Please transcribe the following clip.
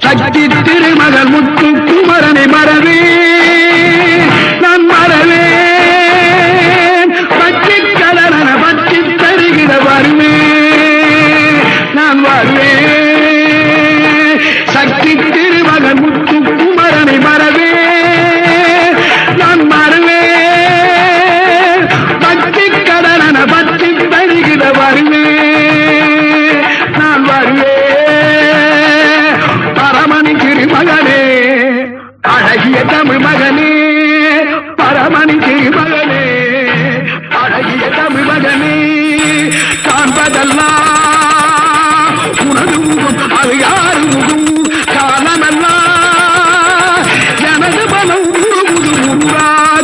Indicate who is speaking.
Speaker 1: சக்தி திருமகள் முத்து குமரனை மறவே நான் மறவேன் பச்சி கடலன பச்சி தருகிற வருவே நான் வருவேன் சக்தி திருமகள் முத்து குமரனை மறவே நான் மறவேன் பச்சி கடலன பச்சி தருகிற வருவே நான் வருவேன் பரமணி திருமகனே அழகிய தமிழ் மகனே பரமணி திருமகனே அழகிய தமிழ் மகனே காண்பதெல்லாம்